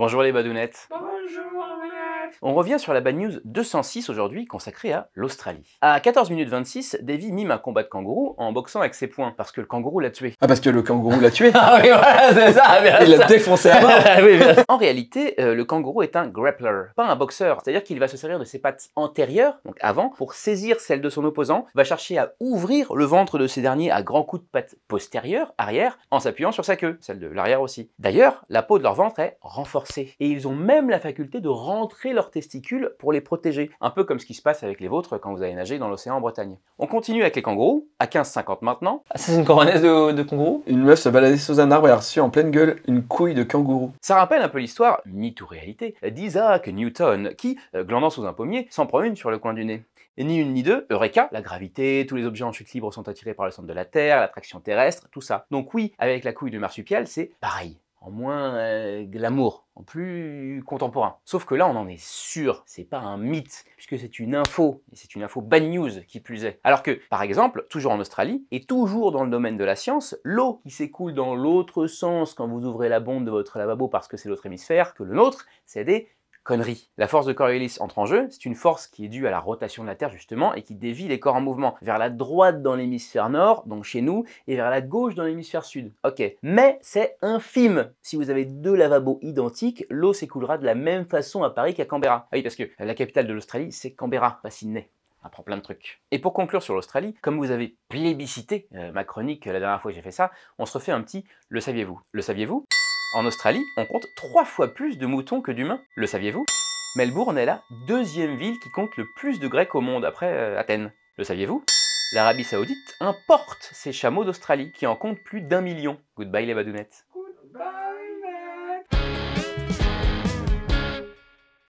Bonjour les badounettes. Bonjour. On revient sur la bad news 206 aujourd'hui consacrée à l'Australie. À 14 minutes 26, Davy mime un combat de kangourou en boxant avec ses poings parce que le kangourou l'a tué. Ah, parce que le kangourou l'a tué. Ah oui, voilà, c'est ça, bien Il l'a défoncé à mort. Oui, bien. En réalité, le kangourou est un grappler, pas un boxeur. C'est-à-dire qu'il va se servir de ses pattes antérieures, donc avant, pour saisir celle de son opposant, va chercher à ouvrir le ventre de ces derniers à grands coups de pattes postérieures, arrière, en s'appuyant sur sa queue, celle de l'arrière aussi. D'ailleurs, la peau de leur ventre est renforcée, et ils ont même la faculté de rentrer leurs testicules pour les protéger, un peu comme ce qui se passe avec les vôtres quand vous allez nager dans l'océan en Bretagne. On continue avec les kangourous, à 15,50 maintenant. Ah, c'est une coronaise de kangourou? Une meuf se baladait sous un arbre et a reçu en pleine gueule une couille de kangourou. Ça rappelle un peu l'histoire, mythe ou réalité, d'Isaac Newton, qui, glandant sous un pommier, s'en prend une sur le coin du nez. Et ni une ni deux, Eureka, la gravité, tous les objets en chute libre sont attirés par le centre de la Terre, l'attraction terrestre, tout ça. Donc oui, avec la couille de marsupial, c'est pareil. En moins glamour, en plus contemporain. Sauf que là, on en est sûr, c'est pas un mythe, puisque c'est une info, et c'est une info bad news qui plus est. Alors que, par exemple, toujours en Australie, et toujours dans le domaine de la science, l'eau qui s'écoule dans l'autre sens quand vous ouvrez la bombe de votre lavabo parce que c'est l'autre hémisphère que le nôtre, c'est des conneries. La force de Coriolis entre en jeu, c'est une force qui est due à la rotation de la Terre justement et qui dévie les corps en mouvement vers la droite dans l'hémisphère nord, donc chez nous, et vers la gauche dans l'hémisphère sud. Ok, mais c'est infime. Si vous avez deux lavabos identiques, l'eau s'écoulera de la même façon à Paris qu'à Canberra. Ah oui, parce que la capitale de l'Australie, c'est Canberra, pas Sydney. On apprend plein de trucs. Et pour conclure sur l'Australie, comme vous avez plébiscité ma chronique la dernière fois que j'ai fait ça, on se refait un petit « Le saviez-vous ». Le saviez-vous ? En Australie, on compte 3 fois plus de moutons que d'humains. Le saviez-vous? Melbourne est la deuxième ville qui compte le plus de Grecs au monde, après Athènes. Le saviez-vous? L'Arabie Saoudite importe ses chameaux d'Australie, qui en comptent plus d'1 million. Goodbye les badounettes.